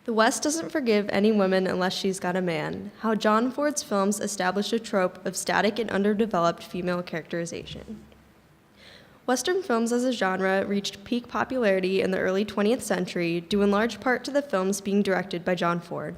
The West doesn't forgive any woman unless she's got a man. How John Ford's films established a trope of static and underdeveloped female characterization. Western films as a genre reached peak popularity in the early 20th century, due in large part to the films being directed by John Ford.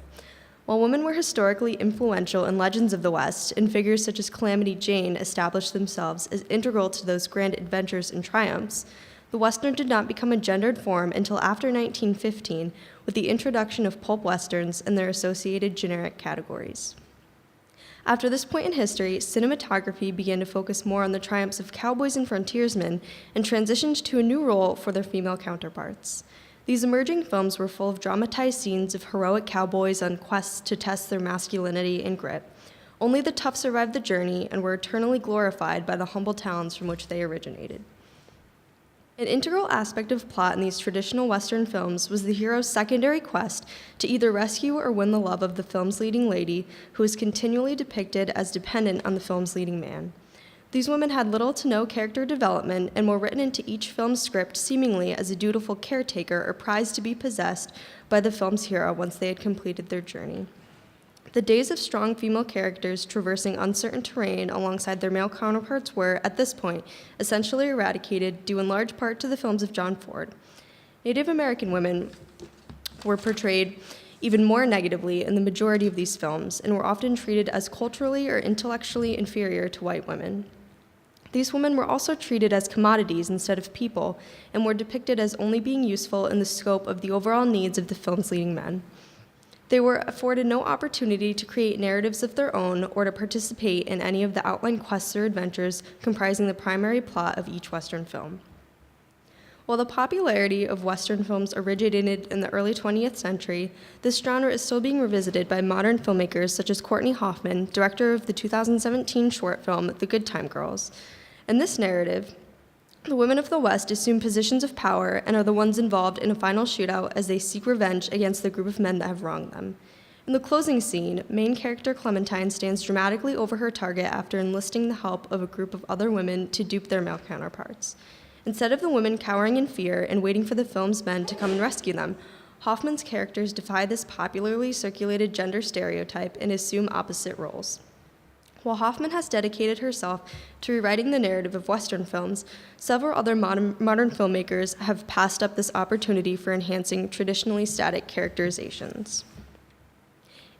While women were historically influential in legends of the West, and figures such as Calamity Jane established themselves as integral to those grand adventures and triumphs, the Western did not become a gendered form until after 1915, with the introduction of pulp westerns and their associated generic categories. After this point in history, cinematography began to focus more on the triumphs of cowboys and frontiersmen and transitioned to a new role for their female counterparts. These emerging films were full of dramatized scenes of heroic cowboys on quests to test their masculinity and grit. Only the tough survived the journey and were eternally glorified by the humble towns from which they originated. An integral aspect of plot in these traditional Western films was the hero's secondary quest to either rescue or win the love of the film's leading lady, who is continually depicted as dependent on the film's leading man. These women had little to no character development and were written into each film's script seemingly as a dutiful caretaker or prize to be possessed by the film's hero once they had completed their journey. The days of strong female characters traversing uncertain terrain alongside their male counterparts were, at this point, essentially eradicated due in large part to the films of John Ford. Native American women were portrayed even more negatively in the majority of these films and were often treated as culturally or intellectually inferior to white women. These women were also treated as commodities instead of people and were depicted as only being useful in the scope of the overall needs of the film's leading men. They were afforded no opportunity to create narratives of their own or to participate in any of the outlined quests or adventures comprising the primary plot of each Western film. While the popularity of Western films originated in the early 20th century, this genre is still being revisited by modern filmmakers such as Courtney Hoffman, director of the 2017 short film The Good Time Girls. In this narrative, the women of the West assume positions of power and are the ones involved in a final shootout as they seek revenge against the group of men that have wronged them. In the closing scene, main character Clementine stands dramatically over her target after enlisting the help of a group of other women to dupe their male counterparts. Instead of the women cowering in fear and waiting for the film's men to come and rescue them, Hoffman's characters defy this popularly circulated gender stereotype and assume opposite roles. While Hoffman has dedicated herself to rewriting the narrative of Western films, several other modern filmmakers have passed up this opportunity for enhancing traditionally static characterizations.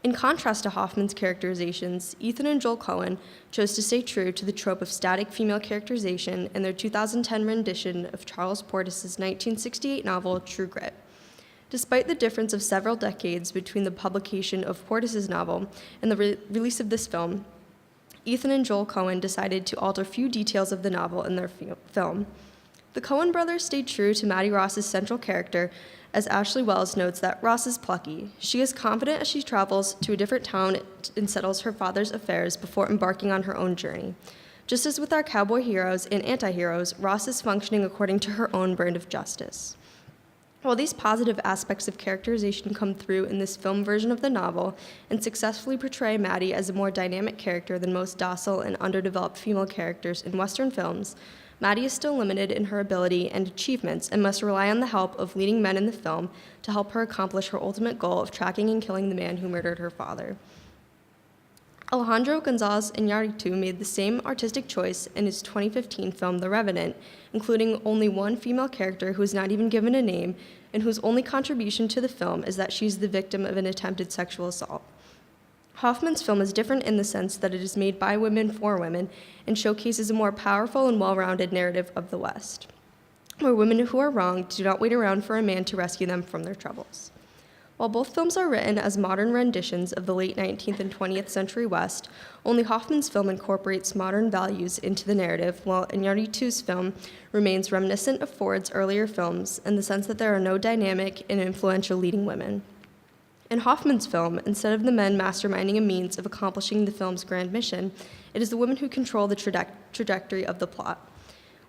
In contrast to Hoffman's characterizations, Ethan and Joel Coen chose to stay true to the trope of static female characterization in their 2010 rendition of Charles Portis's 1968 novel, True Grit. Despite the difference of several decades between the publication of Portis's novel and the release of this film, Ethan and Joel Coen decided to alter few details of the novel in their film. The Coen brothers stayed true to Maddie Ross's central character, as Ashley Wells notes that Ross is plucky. She is confident as she travels to a different town and settles her father's affairs before embarking on her own journey. Just as with our cowboy heroes and anti-heroes, Ross is functioning according to her own brand of justice. While these positive aspects of characterization come through in this film version of the novel and successfully portray Maddie as a more dynamic character than most docile and underdeveloped female characters in Western films, Maddie is still limited in her ability and achievements and must rely on the help of leading men in the film to help her accomplish her ultimate goal of tracking and killing the man who murdered her father. Alejandro González Iñárritu made the same artistic choice in his 2015 film The Revenant, including only one female character who is not even given a name and whose only contribution to the film is that she's the victim of an attempted sexual assault. Hoffman's film is different in the sense that it is made by women for women and showcases a more powerful and well-rounded narrative of the West, where women who are wronged do not wait around for a man to rescue them from their troubles. While both films are written as modern renditions of the late 19th and 20th century West, only Hoffman's film incorporates modern values into the narrative, while Iñárritu's film remains reminiscent of Ford's earlier films in the sense that there are no dynamic and influential leading women. In Hoffman's film, instead of the men masterminding a means of accomplishing the film's grand mission, it is the women who control the trajectory of the plot.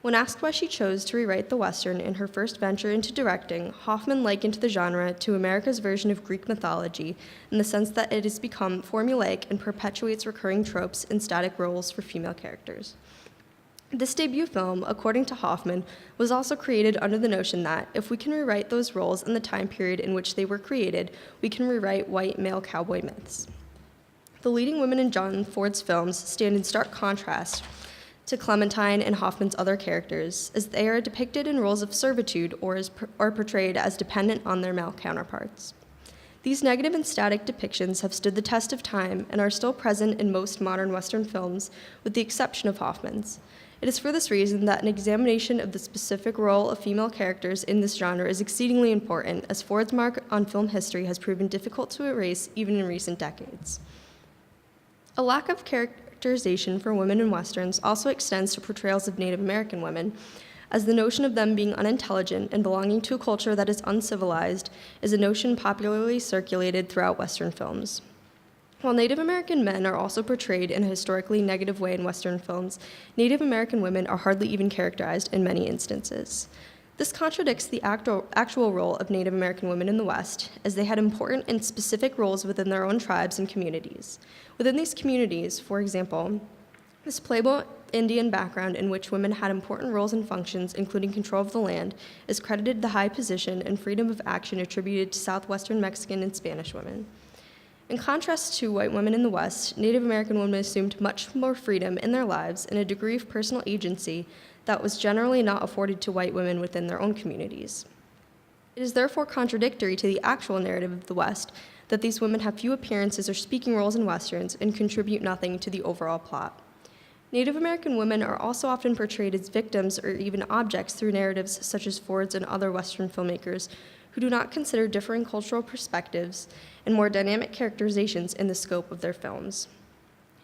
When asked why she chose to rewrite the Western in her first venture into directing, Hoffman likened the genre to America's version of Greek mythology in the sense that it has become formulaic and perpetuates recurring tropes and static roles for female characters. This debut film, according to Hoffman, was also created under the notion that if we can rewrite those roles in the time period in which they were created, we can rewrite white male cowboy myths. The leading women in John Ford's films stand in stark contrast to Clementine and Hoffman's other characters, as they are depicted in roles of servitude or are portrayed as dependent on their male counterparts. These negative and static depictions have stood the test of time and are still present in most modern Western films, with the exception of Hoffman's. It is for this reason that an examination of the specific role of female characters in this genre is exceedingly important, as Ford's mark on film history has proven difficult to erase even in recent decades. A lack of characterization for women in Westerns also extends to portrayals of Native American women, as the notion of them being unintelligent and belonging to a culture that is uncivilized is a notion popularly circulated throughout Western films. While Native American men are also portrayed in a historically negative way in Western films, Native American women are hardly even characterized in many instances. This contradicts the actual role of Native American women in the West, as they had important and specific roles within their own tribes and communities. Within these communities, for example, this playable Indian background in which women had important roles and functions, including control of the land, is credited the high position and freedom of action attributed to southwestern Mexican and Spanish women. In contrast to white women in the West, Native American women assumed much more freedom in their lives and a degree of personal agency that was generally not afforded to white women within their own communities. It is therefore contradictory to the actual narrative of the West that these women have few appearances or speaking roles in Westerns and contribute nothing to the overall plot. Native American women are also often portrayed as victims or even objects through narratives such as Ford's and other Western filmmakers who do not consider differing cultural perspectives and more dynamic characterizations in the scope of their films.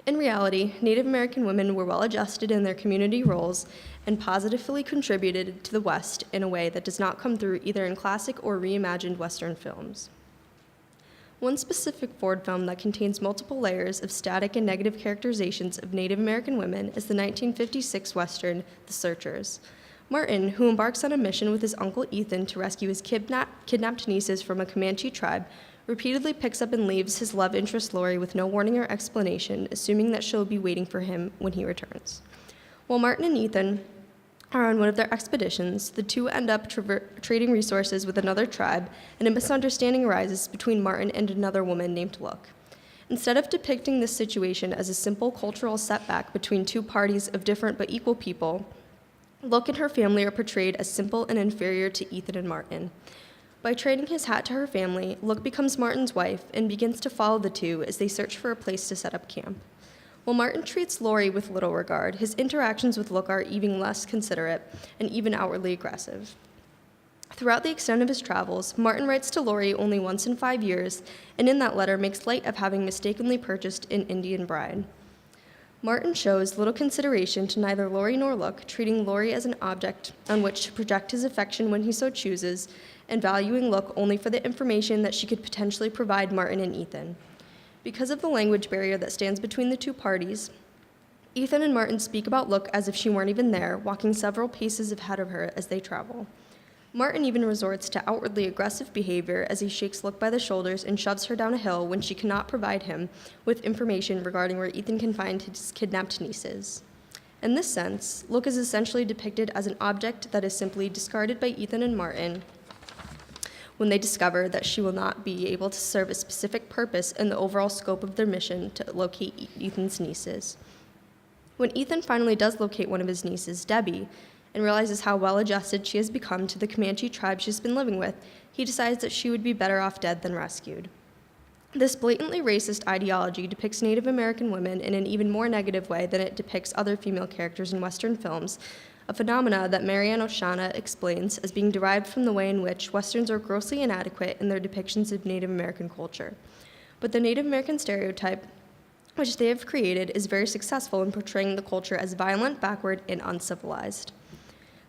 In reality, Native American women were well adjusted in their community roles and positively contributed to the West in a way that does not come through either in classic or reimagined Western films. One specific Ford film that contains multiple layers of static and negative characterizations of Native American women is the 1956 Western, The Searchers. Martin, who embarks on a mission with his uncle Ethan to rescue his kidnapped nieces from a Comanche tribe, repeatedly picks up and leaves his love interest Lori with no warning or explanation, assuming that she'll be waiting for him when he returns. While Martin and Ethan are on one of their expeditions, the two end up trading resources with another tribe, and a misunderstanding arises between Martin and another woman named Look. Instead of depicting this situation as a simple cultural setback between two parties of different but equal people, Look and her family are portrayed as simple and inferior to Ethan and Martin. By trading his hat to her family, Look becomes Martin's wife and begins to follow the two as they search for a place to set up camp. While Martin treats Lori with little regard, his interactions with Look are even less considerate and even outwardly aggressive. Throughout the extent of his travels, Martin writes to Lori only once in 5 years, and in that letter makes light of having mistakenly purchased an Indian bride. Martin shows little consideration to neither Lori nor Look, treating Lori as an object on which to project his affection when he so chooses, and valuing Look only for the information that she could potentially provide Martin and Ethan. Because of the language barrier that stands between the two parties, Ethan and Martin speak about Look as if she weren't even there, walking several paces ahead of her as they travel. Martin even resorts to outwardly aggressive behavior as he shakes Look by the shoulders and shoves her down a hill when she cannot provide him with information regarding where Ethan can find his kidnapped nieces. In this sense, Look is essentially depicted as an object that is simply discarded by Ethan and Martin when they discover that she will not be able to serve a specific purpose in the overall scope of their mission to locate Ethan's nieces. When Ethan finally does locate one of his nieces, Debbie, and realizes how well-adjusted she has become to the Comanche tribe she's been living with, he decides that she would be better off dead than rescued. This blatantly racist ideology depicts Native American women in an even more negative way than it depicts other female characters in Western films, a phenomena that Marianne Oshana explains as being derived from the way in which Westerns are grossly inadequate in their depictions of Native American culture. But the Native American stereotype, which they have created, is very successful in portraying the culture as violent, backward, and uncivilized.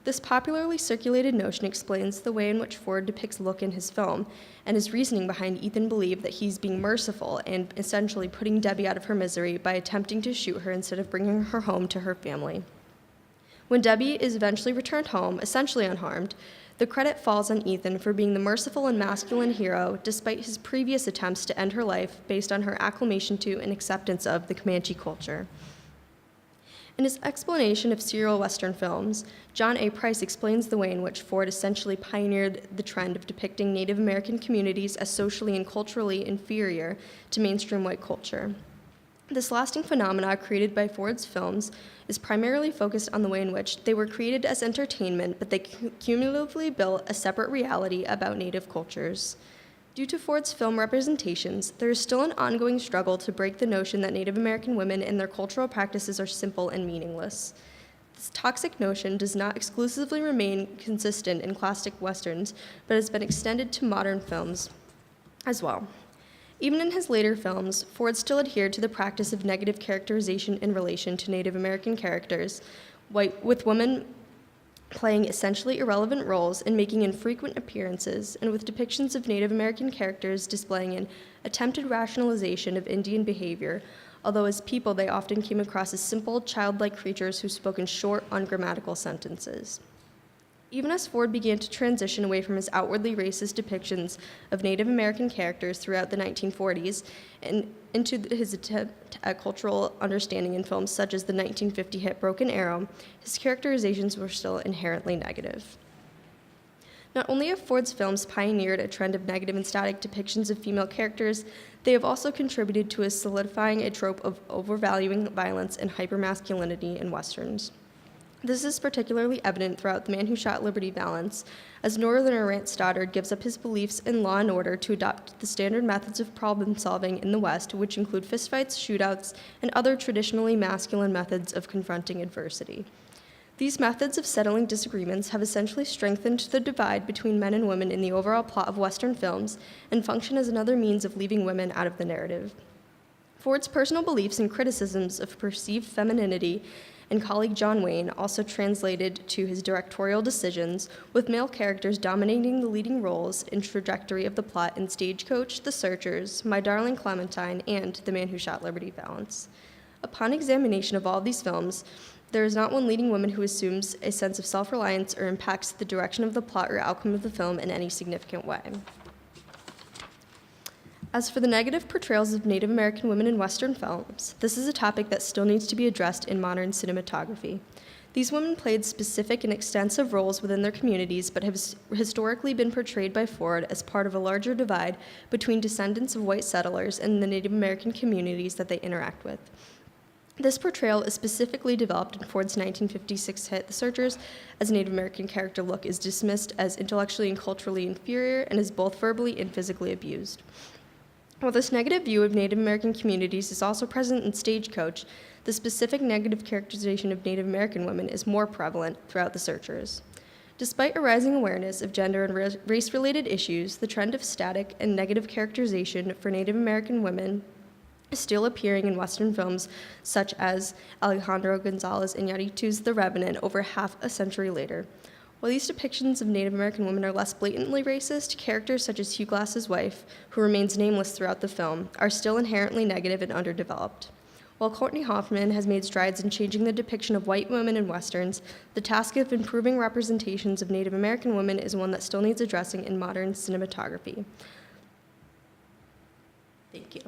This popularly circulated notion explains the way in which Ford depicts Look in his film, and his reasoning behind Ethan believing that he's being merciful and essentially putting Debbie out of her misery by attempting to shoot her instead of bringing her home to her family. When Debbie is eventually returned home, essentially unharmed, the credit falls on Ethan for being the merciful and masculine hero, despite his previous attempts to end her life based on her acclamation to and acceptance of the Comanche culture. In his explanation of serial Western films, John A. Price explains the way in which Ford essentially pioneered the trend of depicting Native American communities as socially and culturally inferior to mainstream white culture. This lasting phenomena created by Ford's films is primarily focused on the way in which they were created as entertainment, but they cumulatively built a separate reality about Native cultures. Due to Ford's film representations, there is still an ongoing struggle to break the notion that Native American women and their cultural practices are simple and meaningless. This toxic notion does not exclusively remain consistent in classic Westerns, but has been extended to modern films as well. Even in his later films, Ford still adhered to the practice of negative characterization in relation to Native American characters, with women playing essentially irrelevant roles and making infrequent appearances, and with depictions of Native American characters displaying an attempted rationalization of Indian behavior, although as people they often came across as simple, childlike creatures who spoke in short, ungrammatical sentences. Even as Ford began to transition away from his outwardly racist depictions of Native American characters throughout the 1940s and into his attempt at cultural understanding in films such as the 1950 hit Broken Arrow, his characterizations were still inherently negative. Not only have Ford's films pioneered a trend of negative and static depictions of female characters, they have also contributed to solidifying a trope of overvaluing violence and hypermasculinity in Westerns. This is particularly evident throughout The Man Who Shot Liberty Valance, as Northerner Rance Stoddard gives up his beliefs in law and order to adopt the standard methods of problem-solving in the West, which include fistfights, shootouts, and other traditionally masculine methods of confronting adversity. These methods of settling disagreements have essentially strengthened the divide between men and women in the overall plot of Western films and function as another means of leaving women out of the narrative. Ford's personal beliefs and criticisms of perceived femininity and colleague John Wayne also translated to his directorial decisions, with male characters dominating the leading roles and trajectory of the plot in Stagecoach, The Searchers, My Darling Clementine, and The Man Who Shot Liberty Valance. Upon examination of all these films, there is not one leading woman who assumes a sense of self-reliance or impacts the direction of the plot or outcome of the film in any significant way. As for the negative portrayals of Native American women in Western films, this is a topic that still needs to be addressed in modern cinematography. These women played specific and extensive roles within their communities, but have historically been portrayed by Ford as part of a larger divide between descendants of white settlers and the Native American communities that they interact with. This portrayal is specifically developed in Ford's 1956 hit The Searchers, as a Native American character Look is dismissed as intellectually and culturally inferior and is both verbally and physically abused. While this negative view of Native American communities is also present in Stagecoach, the specific negative characterization of Native American women is more prevalent throughout The Searchers. Despite a rising awareness of gender and race-related issues, the trend of static and negative characterization for Native American women is still appearing in Western films such as Alejandro Gonzalez Iñárritu's The Revenant over half a century later. While these depictions of Native American women are less blatantly racist, characters such as Hugh Glass's wife, who remains nameless throughout the film, are still inherently negative and underdeveloped. While Courtney Hoffman has made strides in changing the depiction of white women in Westerns, the task of improving representations of Native American women is one that still needs addressing in modern cinematography. Thank you.